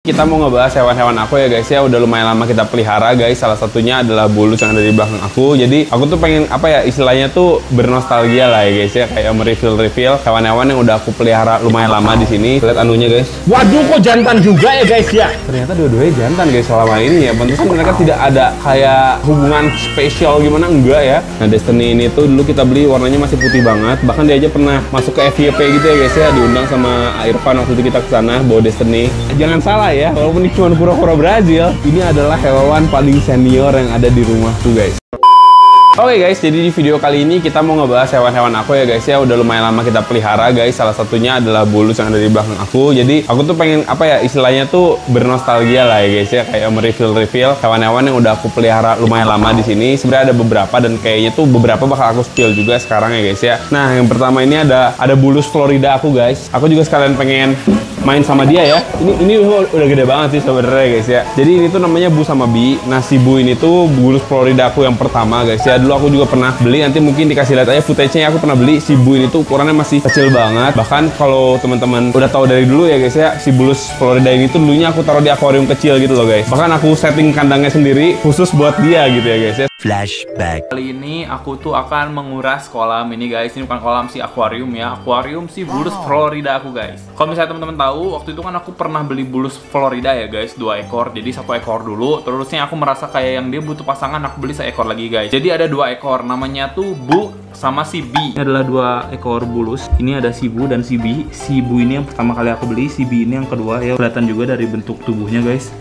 Kita mau ngebahas hewan-hewan aku ya guys ya. Udah lumayan lama kita pelihara guys. Salah satunya adalah bulus yang ada di belakang aku. Jadi aku tuh pengen apa ya, istilahnya tuh bernostalgia lah ya guys ya. Kayak mereview hewan-hewan yang udah aku pelihara lumayan lama di sini. Lihat anunya guys. Waduh, kok jantan juga ya guys ya? Ternyata dua-duanya jantan guys selama ini ya. Pantesan mereka tidak ada kayak hubungan spesial gimana, enggak ya. Nah Destiny ini tuh dulu kita beli warnanya masih putih banget. Bahkan dia aja pernah masuk ke FYP gitu ya guys ya. Diundang sama Irfan waktu itu kita kesana bawa Destiny. Jangan salah ya, walaupun ini cuma pura-pura Brazil, ini adalah hewan paling senior yang ada di rumahku guys. Oke guys, jadi di video kali ini kita mau ngebahas hewan-hewan aku ya guys ya. Udah lumayan lama kita pelihara guys. Salah satunya adalah bulus yang ada di belakang aku. Jadi aku tuh pengen apa ya, istilahnya tuh bernostalgia lah ya guys ya. Kayak mereview hewan-hewan yang udah aku pelihara lumayan lama di sini. Sebenarnya ada beberapa dan kayaknya tuh beberapa bakal aku spill juga sekarang ya guys ya. Nah yang pertama ini ada bulus Florida aku guys. Aku juga sekalian pengen main sama dia ya. Ini udah gede banget sih sebenarnya guys ya. Jadi ini tuh namanya Bu sama Bi. Nah si Bu ini tuh bulus Florida aku yang pertama guys ya. Dulu aku juga pernah beli, nanti mungkin dikasih lihat aja footage-nya. Aku pernah beli si Bu ini tuh ukurannya masih kecil banget. Bahkan kalau teman-teman udah tahu dari dulu ya guys ya, si bulus Florida ini tuh dulunya aku taruh di akuarium kecil gitu loh guys. Bahkan aku setting kandangnya sendiri khusus buat dia gitu ya guys ya. Flashback. Kali ini aku tuh akan menguras kolam ini guys. Ini bukan kolam sih, akuarium ya. Akuarium si bulus Florida aku guys. Kalau misalnya teman-teman tahu, waktu itu kan aku pernah beli bulus Florida ya guys, 2 ekor. Jadi 1 ekor dulu. Terusnya aku merasa kayak yang dia butuh pasangan, aku beli 1 ekor lagi guys. Jadi ada 2 ekor, namanya tuh Bu sama si Bi. Ini adalah 2 ekor bulus. Ini ada si Bu dan si Bi. Si Bu ini yang pertama kali aku beli, si Bi ini yang kedua ya. Kelihatan juga dari bentuk tubuhnya guys.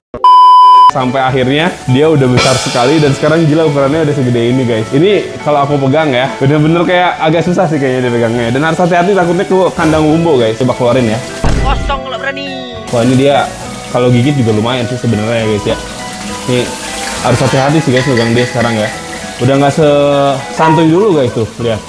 Sampai akhirnya dia udah besar sekali dan sekarang gila ukurannya udah segede ini guys. Ini kalau aku pegang ya, bener-bener kayak agak susah sih kayaknya dipegangnya. Dan harus hati-hati, takutnya ke kandang umbo guys. Coba keluarin ya. Kosong kalau berani. Wah ini dia kalau gigit juga lumayan sih sebenarnya ya guys ya. Ini harus hati-hati sih guys pegang dia sekarang ya. Udah nggak sesantuy dulu guys tuh, lihat.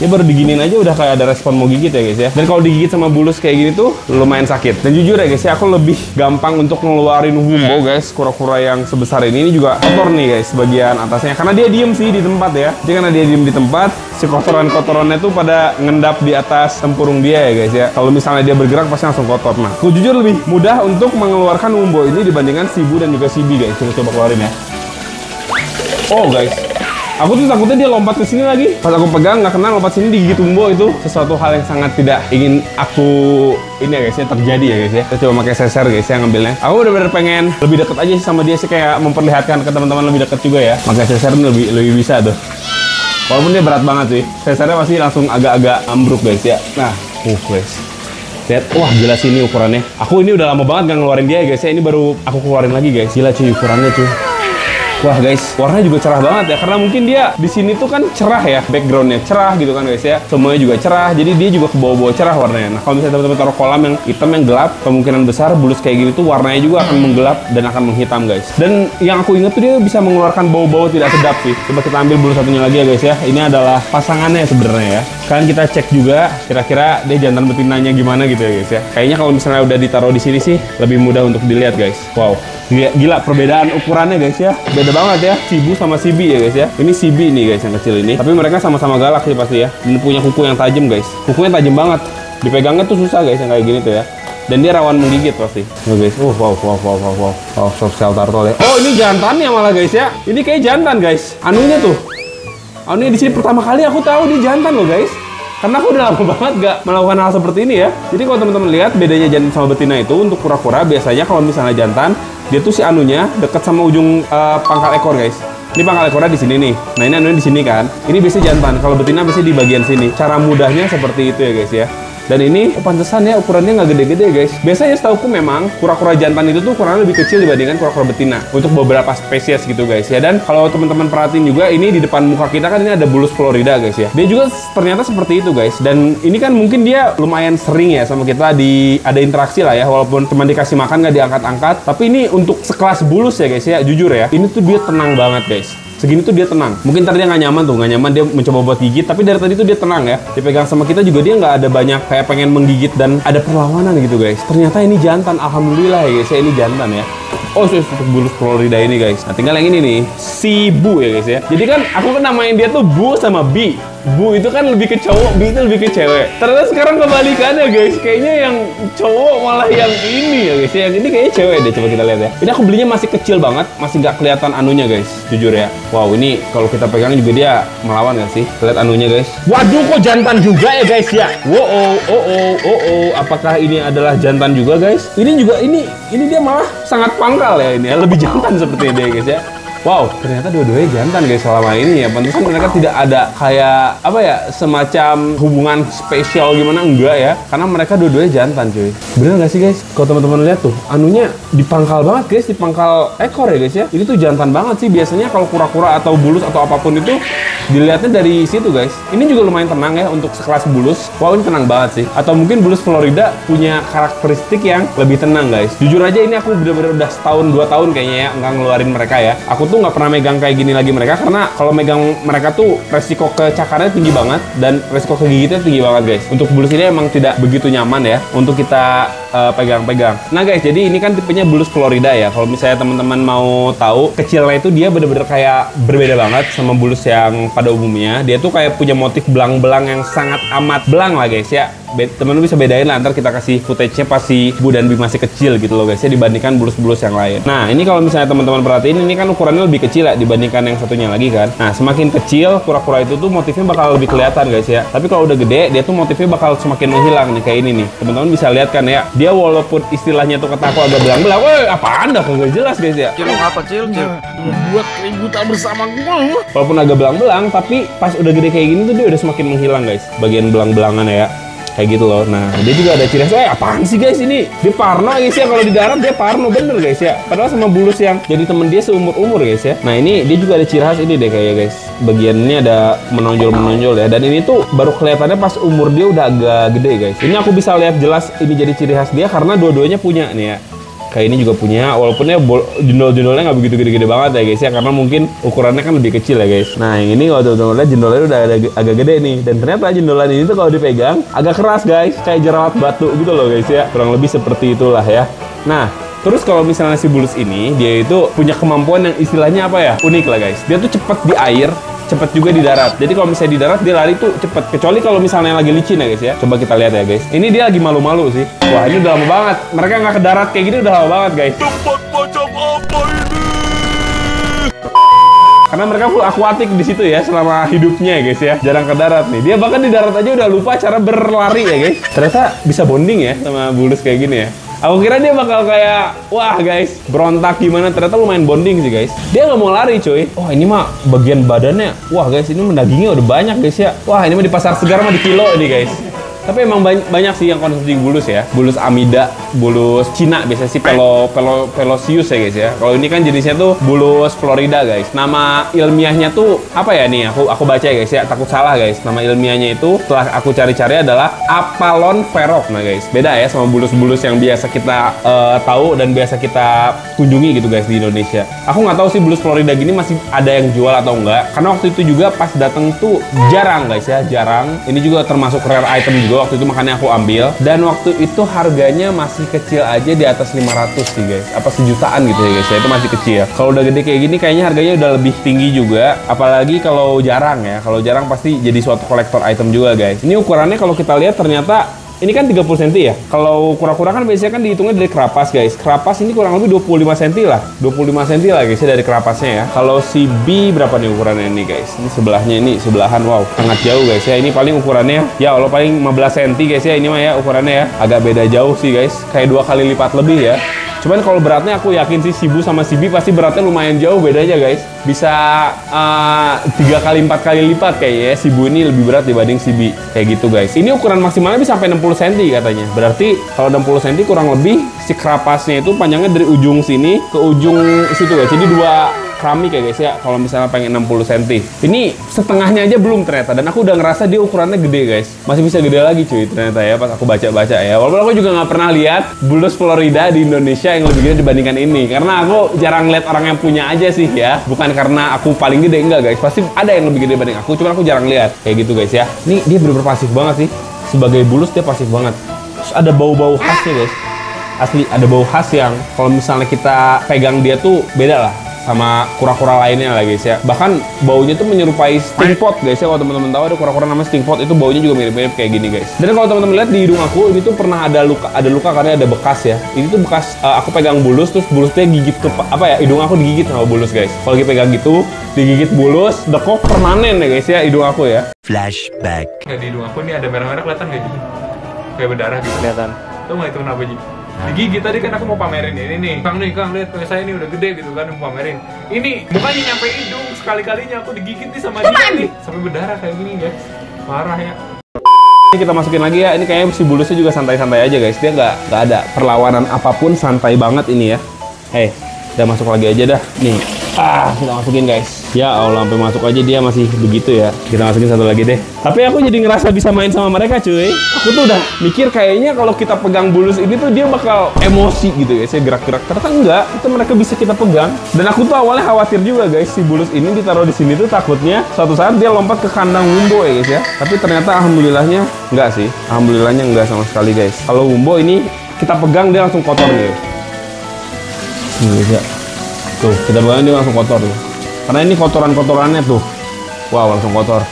Dia baru diginin aja udah kayak ada respon mau gigit ya guys ya. Dan kalau digigit sama bulus kayak gini tuh lumayan sakit. Dan jujur ya guys ya, aku lebih gampang untuk ngeluarin wumbo guys. Kura-kura yang sebesar ini juga kotor nih guys bagian atasnya. Karena dia diem sih di tempat ya. Jadi karena dia diem di tempat, si kotoran-kotorannya tuh pada ngendap di atas tempurung dia ya guys ya. Kalau misalnya dia bergerak pasti langsung kotor. Nah, aku jujur lebih mudah untuk mengeluarkan wumbo ini dibandingkan si Bu dan juga si Bi guys. Coba keluarin ya. Oh guys, aku tuh takutnya dia lompat ke sini lagi. Pas aku pegang nggak kena, lompat sini digigit umbo. Itu sesuatu hal yang sangat tidak ingin aku ini ya guys ya terjadi ya guys ya. Kita coba pakai seser guys ya ngambilnya. Aku bener-bener pengen lebih deket aja sih sama dia sih, kayak memperlihatkan ke teman-teman lebih deket juga ya. Pakai seser lebih bisa tuh. Walaupun dia berat banget sih, sesernya pasti langsung agak-agak ambruk guys ya. Nah, guys. Lihat, wah gila sih ini ukurannya. Aku ini udah lama banget nggak ngeluarin dia ya guys ya. Ini baru aku keluarin lagi guys. Gila cuy ukurannya cuy. Wah guys, warnanya juga cerah banget ya, karena mungkin dia di sini tuh kan cerah ya, backgroundnya cerah gitu kan guys ya, semuanya juga cerah, jadi dia juga ke bawah-bawah cerah warnanya. Nah kalau misalnya teman-teman taruh kolam yang hitam yang gelap, kemungkinan besar bulus kayak gini tuh warnanya juga akan menggelap dan akan menghitam guys. Dan yang aku ingat tuh dia bisa mengeluarkan bau-bau tidak sedap sih. Coba kita ambil bulus satunya lagi ya guys ya. Ini adalah pasangannya sebenarnya ya. Kalian kita cek juga kira-kira dia jantan betinanya gimana gitu ya guys ya. Kayaknya kalau misalnya udah ditaruh di sini sih lebih mudah untuk dilihat guys. Wow. Gila perbedaan ukurannya guys ya. Beda banget ya, si Bu sama si Bi ya guys ya. Ini si Bi nih guys yang kecil ini. Tapi mereka sama-sama galak sih pasti ya. Dan punya kuku yang tajam guys. Kukunya tajam banget. Dipegangnya tuh susah guys yang kayak gini tuh ya. Dan dia rawan menggigit pasti. Oh guys, wow. Oh, soft shell turtle ya. Oh ini jantannya malah guys ya. Ini kayak jantan guys. Anunya tuh. Anunya di sini pertama kali aku tahu dia jantan loh guys. Karena aku udah lama banget gak melakukan hal seperti ini ya. Jadi kalau teman-teman lihat bedanya jantan sama betina itu, untuk kura-kura biasanya kalau misalnya jantan, dia tuh si anunya deket sama ujung pangkal ekor guys. Ini pangkal ekornya di sini nih. Nah ini anunya di sini kan. Ini biasanya jantan. Kalau betina biasanya di bagian sini. Cara mudahnya seperti itu ya guys ya. Dan ini pantesan ya ukurannya nggak gede-gede guys. Biasanya setauku memang kura-kura jantan itu tuh ukurannya lebih kecil dibandingkan kura-kura betina untuk beberapa spesies gitu guys ya. Dan kalau teman-teman perhatiin juga, ini di depan muka kita kan ini ada bulus Florida guys ya. Dia juga ternyata seperti itu guys. Dan ini kan mungkin dia lumayan sering ya sama kita ada interaksi lah ya. Walaupun cuma dikasih makan nggak diangkat-angkat. Tapi ini untuk sekelas bulus ya guys ya. Jujur ya, ini tuh dia tenang banget guys. Segini tuh dia tenang. Mungkin tadi dia nggak nyaman dia mencoba buat gigit, tapi dari tadi tuh dia tenang ya. Dipegang sama kita juga dia nggak ada banyak kayak pengen menggigit dan ada perlawanan gitu guys. Ternyata ini jantan, alhamdulillah ya guys ya, ini jantan ya. Oh, untuk bulus Florida ini guys. Nah, tinggal yang ini nih, si Bu ya guys ya. Jadi kan aku kan namain dia tuh Bu sama Bi. Bu itu kan lebih ke cowok, Bi itu lebih ke cewek. Ternyata sekarang kebalikannya guys. Kayaknya yang cowok malah yang ini ya guys. Yang ini kayaknya cewek deh. Coba kita lihat ya. Ini aku belinya masih kecil banget, masih nggak kelihatan anunya guys. Jujur ya. Wow, ini kalau kita pegang juga dia melawan nggak sih? Lihat anunya guys. Waduh, kok jantan juga ya guys ya? Wow, apakah ini adalah jantan juga guys? Ini juga ini dia malah sangat pangkal ya ini ya. Lebih jantan seperti dia guys ya. Wow, ternyata dua-duanya jantan guys selama ini ya. Pantesan mereka tidak ada kayak apa ya, semacam hubungan spesial gimana, enggak ya. Karena mereka dua-duanya jantan cuy. Bener nggak sih guys? Kalau teman-teman lihat tuh, anunya dipangkal banget guys, dipangkal ekor ya guys ya. Ini tuh jantan banget sih. Biasanya kalau kura-kura atau bulus atau apapun itu dilihatnya dari situ guys. Ini juga lumayan tenang ya untuk sekelas bulus. Wow, ini tenang banget sih. Atau mungkin bulus Florida punya karakteristik yang lebih tenang guys. Jujur aja ini aku bener-bener udah setahun 2 tahun kayaknya ya nggak ngeluarin mereka ya. Aku tuh nggak pernah megang kayak gini lagi mereka, karena kalau megang mereka tuh resiko kecakarnya tinggi banget dan resiko kegigitnya tinggi banget guys. Untuk bulus ini emang tidak begitu nyaman ya untuk kita pegang-pegang. Nah guys, jadi ini kan tipenya bulus Florida ya. Kalau misalnya teman-teman mau tahu, kecilnya itu dia bener-bener kayak berbeda banget sama bulus yang pada umumnya. Dia tuh kayak punya motif belang-belang yang sangat amat belang lah guys ya. Teman-teman bisa bedain lah, ntar kita kasih footage-nya pas si Bu dan Bi masih kecil gitu loh guys ya, dibandingkan bulus-bulus yang lain. Nah ini kalau misalnya teman-teman perhatiin, ini kan ukurannya lebih kecil ya dibandingkan yang satunya lagi kan. Nah semakin kecil kura-kura itu tuh motifnya bakal lebih kelihatan guys ya. Tapi kalau udah gede dia tuh motifnya bakal semakin menghilang nih kayak ini nih. Teman-teman bisa lihat kan ya, dia walaupun istilahnya tuh kata aku agak belang-belang, woi apaan dah kagak jelas guys ya. Cil, apa Cil? Membuat keributan bersama gua. Walaupun agak belang-belang, tapi pas udah gede kayak gini tuh dia udah semakin menghilang guys, bagian belang-belangan ya. Kayak gitu loh. Nah, dia juga ada ciri khas. Apaan sih guys ini? Dia parno guys ya, kalau di darat dia parno bener guys ya. Padahal sama bulus yang jadi temen dia seumur-umur guys ya. Nah, ini dia juga ada ciri khas ini deh kayak guys. Bagiannya ada menonjol-menonjol ya. Dan ini tuh baru kelihatannya pas umur dia udah agak gede guys. Ini aku bisa lihat jelas ini jadi ciri khas dia karena dua-duanya punya nih ya. Kayak ini juga punya, walaupun ya jendol-jendolnya nggak begitu gede-gede banget ya guys ya, karena mungkin ukurannya kan lebih kecil ya guys. Nah yang ini kalau teman-teman lihat jendolnya udah agak gede nih, dan ternyata jendolan ini tuh kalau dipegang agak keras guys, kayak jerawat batu gitu loh guys ya, kurang lebih seperti itulah ya. Nah terus kalau misalnya si bulus ini, dia itu punya kemampuan yang istilahnya apa ya, unik lah guys. Dia tuh cepet di air, cepet juga di darat. Jadi kalau misalnya di darat dia lari tuh cepet. Kecuali kalau misalnya lagi licin ya guys ya. Coba kita lihat ya guys. Ini dia lagi malu-malu sih. Wah ini udah lama banget. Mereka nggak ke darat kayak gini udah lama banget guys. Tempat macam apa ini? Karena mereka full akuatik di situ ya selama hidupnya ya guys ya. Jarang ke darat nih. Dia bahkan di darat aja udah lupa cara berlari ya guys. Ternyata bisa bonding ya sama bulus kayak gini ya. Aku kira dia bakal kayak, wah guys, berontak gimana, ternyata lumayan bonding sih guys. Dia nggak mau lari cuy. Wah ini mah bagian badannya, wah guys ini dagingnya udah banyak guys ya. Wah ini mah di pasar segar mah di kilo ini guys. Tapi emang banyak sih yang konsumsi bulus ya. Bulus Amida, bulus Cina biasanya sih Pelosius ya guys ya. Kalau ini kan jenisnya tuh bulus Florida guys. Nama ilmiahnya tuh apa ya nih? Aku baca ya guys ya. Takut salah guys. Nama ilmiahnya itu setelah aku cari-cari adalah Apollon ferox. Nah guys, beda ya sama bulus-bulus yang biasa kita tahu dan biasa kita kunjungi gitu guys di Indonesia. Aku nggak tahu sih bulus Florida gini masih ada yang jual atau enggak. Karena waktu itu juga pas dateng tuh jarang guys ya, jarang. Ini juga termasuk rare item juga waktu itu, makanya aku ambil. Dan waktu itu harganya masih kecil aja, di atas 500 sih guys, apa sejutaan gitu ya guys ya, itu masih kecil. Kalau udah gede kayak gini kayaknya harganya udah lebih tinggi juga, apalagi kalau jarang ya. Kalau jarang pasti jadi suatu kolektor item juga guys. Ini ukurannya kalau kita lihat ternyata ini kan 30 cm ya. Kalau kura-kura kan biasanya kan dihitungnya dari kerapas guys. Kerapas ini kurang lebih 25 cm lah. 25 cm lah guys ya dari kerapasnya ya. Kalau si B berapa nih ukurannya ini guys? Ini sebelahnya, ini sebelahan. Wow, sangat jauh guys ya. Ini paling ukurannya ya Allah paling 15 cm guys ya. Ini mah ya ukurannya ya. Agak beda jauh sih guys. Kayak 2 kali lipat lebih ya. Cuman kalau beratnya aku yakin sih si Bu sama si B pasti beratnya lumayan jauh bedanya guys. Bisa 3 kali 4 kali lipat kayaknya. Si Bu ini lebih berat dibanding si B. Kayak gitu guys. Ini ukuran maksimalnya bisa sampai 60 cm katanya. Berarti kalau 60 cm kurang lebih si kerapasnya itu panjangnya dari ujung sini ke ujung situ guys. Jadi 2 keramik ya guys ya, kalau misalnya pengen 60 cm. Ini setengahnya aja belum ternyata, dan aku udah ngerasa dia ukurannya gede guys. Masih bisa gede lagi cuy ternyata ya, pas aku baca-baca ya. Walaupun aku juga nggak pernah lihat bulus Florida di Indonesia yang lebih gede dibandingkan ini, karena aku jarang lihat orang yang punya aja sih ya. Bukan karena aku paling gede, enggak guys. Pasti ada yang lebih gede dibanding aku, cuman aku jarang lihat kayak gitu guys ya. Ini dia bener-bener pasif banget sih. Sebagai bulus dia pasif banget. Terus ada bau-bau khasnya guys. asli ada bau khas yang kalau misalnya kita pegang dia tuh beda lah sama kura-kura lainnya lah guys ya. Bahkan baunya tuh menyerupai sting pot guys ya. Kalau teman-teman tahu ada kura-kura namanya sting pot, itu baunya juga mirip-mirip kayak gini guys. Dan kalau teman-teman lihat di hidung aku ini tuh pernah ada luka karena ada bekas ya. Ini tuh bekas aku pegang bulus, terus bulusnya gigit ke apa ya, hidung aku digigit sama bulus guys. Kalau lagi pegang gitu digigit bulus, dekok permanen ya guys ya hidung aku ya. Flashback. Kayak di hidung aku nih ada merah-merah, kelihatan gak gitu? Kayak berdarah gitu. Kelihatan. Tuh nggak itu kenapa Ji? Digigit tadi kan aku mau pamerin ini nih. Kang lihat punya saya ini udah gede gitu kan, mau pamerin. Ini bukannya nyampe hidung, sekali-kalinya aku digigit nih sama dia nih. Sampai berdarah kayak gini guys. Parah ya. Ini kita masukin lagi ya. Ini kayaknya si bulusnya juga santai-santai aja guys. Dia nggak ada perlawanan apapun, santai banget ini ya. Udah masuk lagi aja dah. Nih. Kita masukin guys. Ya Allah, sampai masuk aja dia masih begitu ya. Kita masukin satu lagi deh. Tapi aku jadi ngerasa bisa main sama mereka cuy. Aku tuh udah mikir kayaknya kalau kita pegang bulus ini tuh dia bakal emosi gitu guys ya, gerak-gerak. Ternyata enggak, itu mereka bisa kita pegang. Dan aku tuh awalnya khawatir juga guys, si bulus ini ditaruh di sini tuh takutnya suatu saat dia lompat ke kandang Wumbo ya guys ya. Tapi ternyata alhamdulillahnya enggak sih. Alhamdulillahnya enggak sama sekali guys. Kalau Wumbo ini kita pegang dia langsung kotor nih. Nih guys ya. Tuh, kita pegang dia langsung kotor tuh. Karena ini kotoran-kotorannya tuh. Wow, langsung kotor.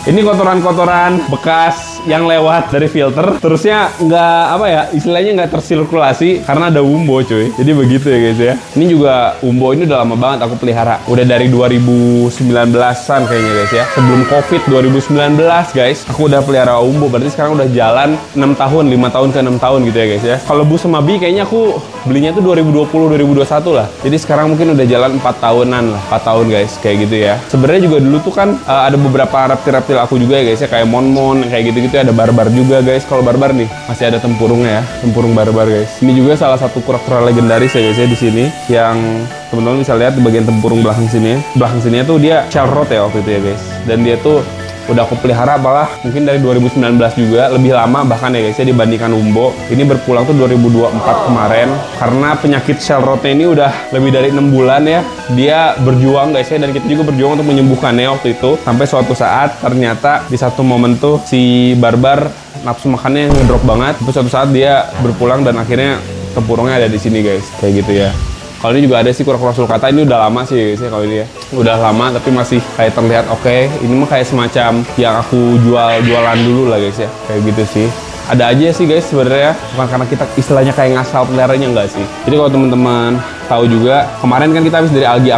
Ini kotoran-kotoran bekas yang lewat dari filter, terusnya nggak apa ya, istilahnya nggak tersirkulasi karena ada Wumbo cuy. Jadi begitu ya guys ya. Ini juga Wumbo ini udah lama banget aku pelihara. Udah dari 2019-an kayaknya guys ya. Sebelum Covid 2019 guys, aku udah pelihara Wumbo. Berarti sekarang udah jalan 6 tahun, 5 tahun ke 6 tahun gitu ya guys ya. Kalau Bu sama Bi kayaknya aku belinya tuh 2020-2021 lah. Jadi sekarang mungkin udah jalan 4 tahunan lah. 4 tahun guys, kayak gitu ya. Sebenarnya juga dulu tuh kan ada beberapa reptil-reptil aku juga ya guys ya, kayak mon-mon kayak gitu-gitu, ada barbar juga guys. Kalau barbar nih masih ada tempurungnya ya, tempurung barbar guys. Ini juga salah satu kura-kura legendaris ya guys ya di sini, yang teman-teman bisa lihat di bagian tempurung belakang sini. Belakang sini tuh dia Charlotte ya waktu itu ya guys. Dan dia tuh udah aku pelihara malah mungkin dari 2019 juga, lebih lama bahkan ya guys ya dibandingkan Wumbo. Ini berpulang tuh 2024 kemarin karena penyakit Charlotte ini udah lebih dari 6 bulan ya. Dia berjuang guys ya, dan kita juga berjuang untuk menyembuhkannya waktu itu. Sampai suatu saat ternyata di satu momen tuh si barbar nafsu makannya ngedrop banget. Terus suatu saat dia berpulang dan akhirnya tempurungnya ada di sini guys, kayak gitu ya. Kalau ini juga ada sih kura-kura sulcata, ini udah lama sih guys ya kalau ini ya. Udah lama tapi masih kayak terlihat oke. Ini mah kayak semacam yang aku jualan dulu lah guys ya. Kayak gitu sih. Ada aja sih guys sebenarnya, bukan karena kita istilahnya kayak ngasal peliharanya, enggak sih. Jadi kalau teman-teman tahu juga, kemarin kan kita habis dari algae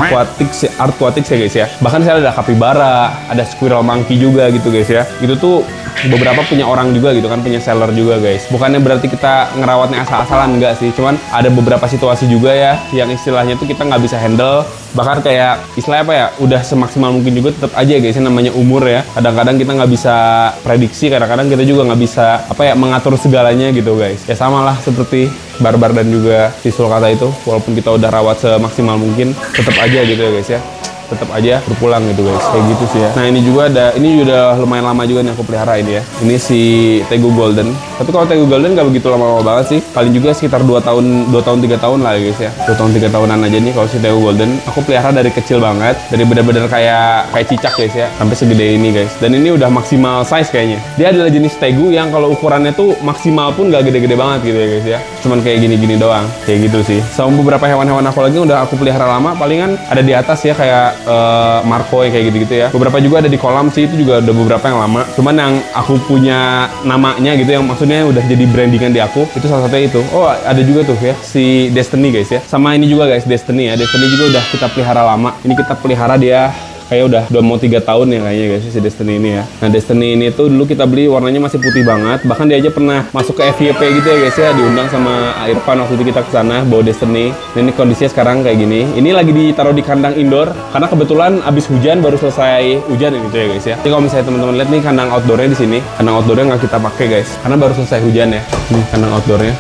aquatics ya guys ya. Bahkan saya ada capybara, ada squirrel monkey juga gitu guys ya. Itu tuh beberapa punya orang juga gitu kan, punya seller juga guys. Bukannya berarti kita ngerawatnya asal-asalan, enggak sih. Cuman ada beberapa situasi juga ya yang istilahnya tuh kita nggak bisa handle. Bahkan kayak istilahnya apa ya, udah semaksimal mungkin juga tetap aja guys, namanya umur ya. Kadang-kadang kita nggak bisa prediksi, kadang-kadang kita juga nggak bisa apa ya mengatur segalanya gitu guys. Ya sama lah seperti barbar dan juga si sulcata itu, walaupun kita udah rawat semaksimal mungkin, tetap aja gitu ya guys ya. Tetap aja berpulang gitu guys, kayak gitu sih ya. Nah ini juga ada, ini udah lumayan lama juga nih aku pelihara ini ya. Ini si Tegu Golden. Tapi kalau Tegu Golden nggak begitu lama-lama banget sih. Paling juga sekitar 2 tahun 3 tahun lah guys ya. 2 tahun 3 tahunan aja nih kalau si Tegu Golden. Aku pelihara dari kecil banget, dari bener-bener kayak cicak guys ya, sampai segede ini guys. Dan ini udah maksimal size kayaknya. Dia adalah jenis Tegu yang kalau ukurannya tuh maksimal pun nggak gede-gede banget gitu ya guys ya. Cuman kayak gini-gini doang, kayak gitu sih. Sama beberapa hewan-hewan aku lagi udah aku pelihara lama, palingan ada di atas ya kayak Marcoy kayak gitu-gitu ya. Beberapa juga ada di kolam sih, itu juga ada beberapa yang lama. Cuman yang aku punya namanya gitu, yang maksudnya udah jadi brandingan di aku, itu salah satunya itu. Oh ada juga tuh ya si Destiny guys ya. Sama ini juga guys, Destiny ya. Destiny juga udah kita pelihara lama. Ini kita pelihara dia kayak udah mau 3 tahun ya kayaknya guys si Destiny ini ya. Nah Destiny ini tuh dulu kita beli warnanya masih putih banget, bahkan dia aja pernah masuk ke FYP gitu ya guys ya, diundang sama Irfan waktu itu kita ke sana bawa Destiny. Nah, ini kondisinya sekarang kayak gini. Ini lagi ditaruh di kandang indoor karena kebetulan abis hujan, baru selesai hujan gitu ya guys ya. Jadi kalau misalnya teman-teman lihat nih kandang outdoornya di sini, kandang outdoornya nggak kita pakai guys karena baru selesai hujan ya. Nih kandang outdoornya.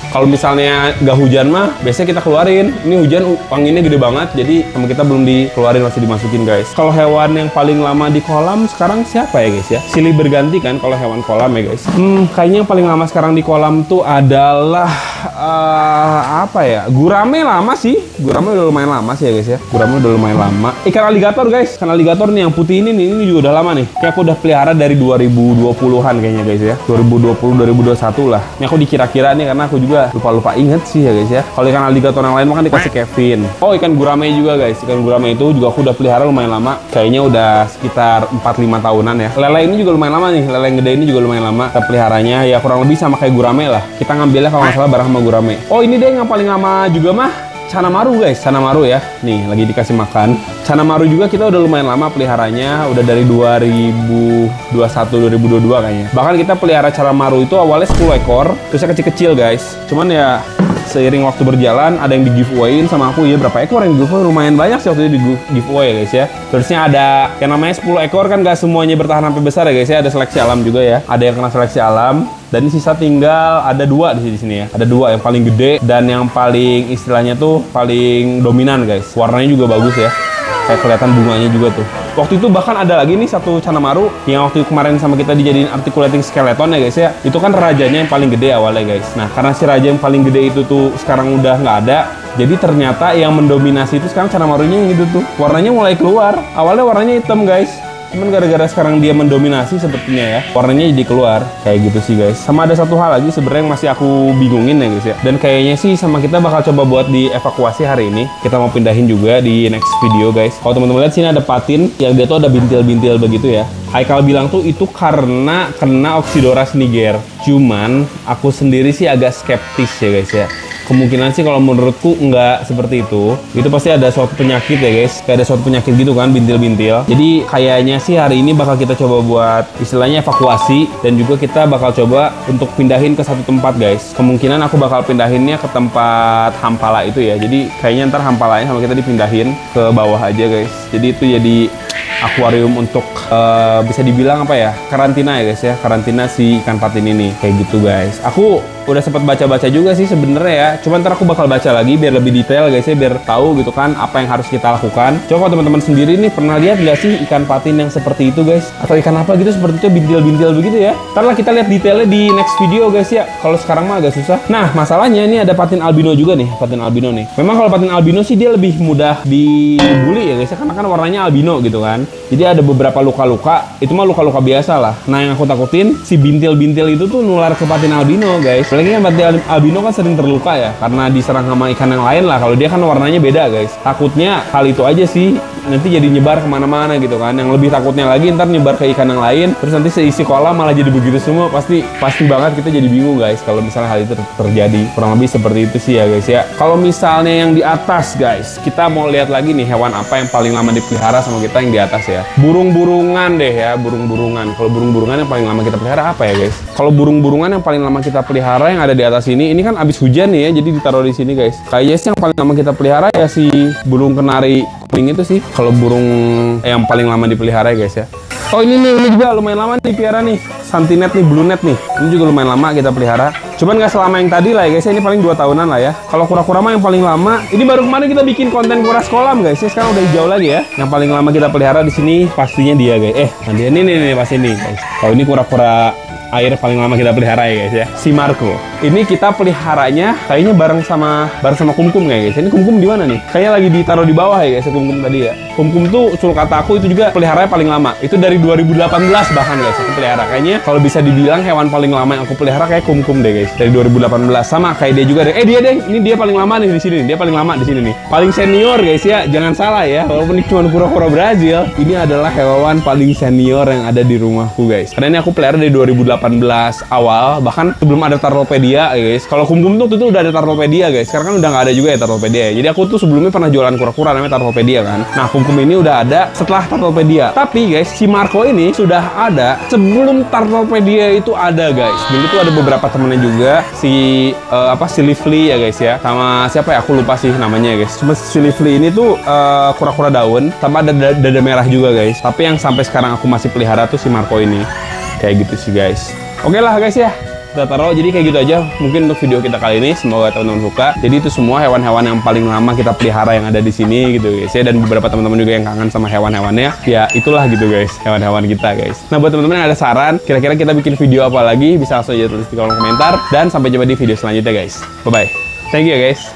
Kalau misalnya nggak hujan mah, biasanya kita keluarin. Ini hujan, anginnya gede banget, jadi sama kita belum dikeluarin, masih dimasukin guys. Kalau hewan yang paling lama di kolam sekarang siapa ya guys ya? Silih berganti kan kalau hewan kolam ya guys. Kayaknya yang paling lama sekarang di kolam tuh adalah apa ya? Gurame lama sih. Gurame udah lumayan lama sih ya guys ya. Gurame udah lumayan lama. Ikan aligator guys. Ikan aligator nih yang putih ini nih, ini juga udah lama nih. Kayak aku udah pelihara dari 2020-an kayaknya guys ya. 2020 2021 lah. Ini aku dikira-kira nih karena aku juga lupa inget sih ya guys ya. Kalau ikan aligator yang lain mah kan dikasih Kevin. Oh, ikan gurame juga guys. Ikan gurame itu juga aku udah pelihara lumayan lama. Kayaknya udah sekitar 4-5 tahunan ya. Lele ini juga lumayan lama nih. Lele yang gede ini juga lumayan lama. Kita peliharanya ya kurang lebih sama kayak gurame lah. Kita ngambilnya kalau nggak salah bareng sama gurame. Oh, ini deh yang paling lama juga mah Cana Maru guys, Cana Maru ya. Nih, lagi dikasih makan. Cana Maru juga kita udah lumayan lama peliharanya, udah dari 2021 2022 kayaknya. Bahkan kita pelihara Cana Maru itu awalnya 10 ekor, terusnya kecil-kecil guys. Cuman ya seiring waktu berjalan ada yang di giveaway-in sama aku ya. Berapa ekor yang di giveaway? Lumayan banyak sih waktu itu di giveaway ya guys ya. Terusnya ada yang namanya 10 ekor kan gak semuanya bertahan sampai besar ya guys ya. Ada seleksi alam juga ya. Ada yang kena seleksi alam. Dan sisa tinggal ada 2 di sini ya. Ada 2 yang paling gede dan yang paling istilahnya tuh paling dominan guys. Warnanya juga bagus ya. Kayak kelihatan bunganya juga tuh. Waktu itu bahkan ada lagi nih satu Cana Maru yang waktu kemarin sama kita dijadiin articulating skeleton ya guys ya. Itu kan rajanya yang paling gede awalnya guys. Nah, karena si raja yang paling gede itu tuh sekarang udah nggak ada. Jadi ternyata yang mendominasi itu sekarang Cana Marunya yang gitu tuh. Warnanya mulai keluar. Awalnya warnanya hitam guys. Cuman gara-gara sekarang dia mendominasi sepertinya ya, warnanya jadi keluar kayak gitu sih guys. Sama ada satu hal lagi sebenarnya yang masih aku bingungin ya guys ya. Dan kayaknya sih sama kita bakal coba buat dievakuasi hari ini. Kita mau pindahin juga di next video guys. Kalau teman-teman lihat sini ada patin yang dia tuh ada bintil-bintil begitu ya. Haikal bilang tuh itu karena kena Oxydoras niger. Cuman aku sendiri sih agak skeptis ya guys ya. Kemungkinan sih kalau menurutku nggak seperti itu. Itu pasti ada suatu penyakit ya guys. Kayak ada suatu penyakit gitu kan, bintil-bintil. Jadi kayaknya sih hari ini bakal kita coba buat istilahnya evakuasi. Dan juga kita bakal coba untuk pindahin ke satu tempat guys. Kemungkinan aku bakal pindahinnya ke tempat hampala itu ya. Jadi kayaknya ntar hampalanya sama kita dipindahin ke bawah aja guys. Jadi itu jadi akuarium untuk bisa dibilang apa ya, karantina ya guys ya. Karantina si ikan patin ini. Kayak gitu guys. Aku udah sempat baca-baca juga sih sebenarnya ya. Cuman ntar aku bakal baca lagi biar lebih detail guys ya, biar tahu gitu kan apa yang harus kita lakukan. Coba kalau teman-teman sendiri nih pernah lihat nggak sih ikan patin yang seperti itu guys? Atau ikan apa gitu seperti itu bintil-bintil begitu ya? Ntar lah kita lihat detailnya di next video guys ya. Kalau sekarang mah agak susah. Nah, masalahnya ini ada patin albino juga nih, patin albino nih. Memang kalau patin albino sih dia lebih mudah dibully ya guys ya, karena kan warnanya albino gitu kan. Jadi ada beberapa luka-luka, itu mah luka-luka biasa lah. Nah, yang aku takutin si bintil-bintil itu tuh nular ke patin albino guys. Apalagi kan patin albino kan sering terluka ya, karena diserang sama ikan yang lain lah. Kalau dia kan warnanya beda guys. Takutnya hal itu aja sih, nanti jadi nyebar kemana-mana gitu kan. Yang lebih takutnya lagi ntar nyebar ke ikan yang lain, terus nanti seisi kolam malah jadi begitu semua. Pasti banget kita jadi bingung guys kalau misalnya hal itu terjadi. Kurang lebih seperti itu sih ya guys ya. Kalau misalnya yang di atas guys, kita mau lihat lagi nih hewan apa yang paling lama dipelihara sama kita yang di atas ya. Burung-burungan deh ya, burung-burungan. Kalau burung-burungan yang paling lama kita pelihara apa ya guys? Kalau burung-burungan yang paling lama kita pelihara yang ada di atas ini kan abis hujan nih ya, jadi ditaruh di sini guys. Kayaknya sih yang paling lama kita pelihara ya si burung kenari kuning itu sih. Kalau burung yang paling lama dipelihara ya guys ya. Oh ini juga lumayan lama nih pelihara nih. Santinet nih, blue net nih. Ini juga lumayan lama kita pelihara. Cuman nggak selama yang tadi lah ya guys ya. Ini paling 2 tahunan lah ya. Kalau kura-kura mah yang paling lama. Ini baru kemarin kita bikin konten kuras kolam guys ya. Sekarang udah hijau lagi ya. Yang paling lama kita pelihara di sini pastinya dia guys. Dia nih pasti nih guys. Kalau ini kura-kura air paling lama kita pelihara ya guys ya, si Marco. Ini kita peliharanya kayaknya bareng sama Kumkum ya guys. Ini Kumkum di mana nih? Kayaknya lagi ditaruh di bawah ya guys, Kumkum tadi ya. Kumkum tuh sul kata aku itu juga peliharanya paling lama. Itu dari 2018 bahkan guys aku pelihara. Kayaknya kalau bisa dibilang hewan paling lama yang aku pelihara kayak Kumkum deh guys. Dari 2018 sama kayak dia juga deh. Dia deh, ini dia paling lama nih di sini nih. Dia paling lama di sini nih. Paling senior guys ya. Jangan salah ya. Walaupun ini cuma kura-kura Brazil, ini adalah hewan paling senior yang ada di rumahku guys. Karena ini aku pelihara dari 2018 awal, bahkan sebelum ada Tarlopedia guys. Kalau Kumkum tuh itu udah ada Tarlopedia guys. Sekarang kan udah nggak ada juga ya Tarlopedia ya. Jadi aku tuh sebelumnya pernah jualan kura-kura namanya Tarlopedia kan. Nah, Kumkum ini udah ada setelah Tarlopedia. Tapi guys, si Marco ini sudah ada sebelum Tarlopedia itu ada guys. Dulu tuh ada beberapa temennya juga si si Lively ya guys ya. Sama siapa ya? Aku lupa sih namanya ya guys. Cuma si Lively ini tuh kura-kura daun sama ada dada merah juga guys. Tapi yang sampai sekarang aku masih pelihara tuh si Marco ini. Kayak gitu sih guys. Oke lah guys ya. kita taruh. Jadi kayak gitu aja mungkin untuk video kita kali ini. Semoga teman-teman suka. Jadi itu semua hewan-hewan yang paling lama kita pelihara yang ada di sini gitu guys ya. Dan beberapa teman-teman juga yang kangen sama hewan-hewannya. Ya itulah gitu guys, hewan-hewan kita guys. Nah buat teman-teman yang ada saran, kira-kira kita bikin video apa lagi, bisa langsung aja tulis di kolom komentar. Dan sampai jumpa di video selanjutnya guys. Bye bye. Thank you ya guys.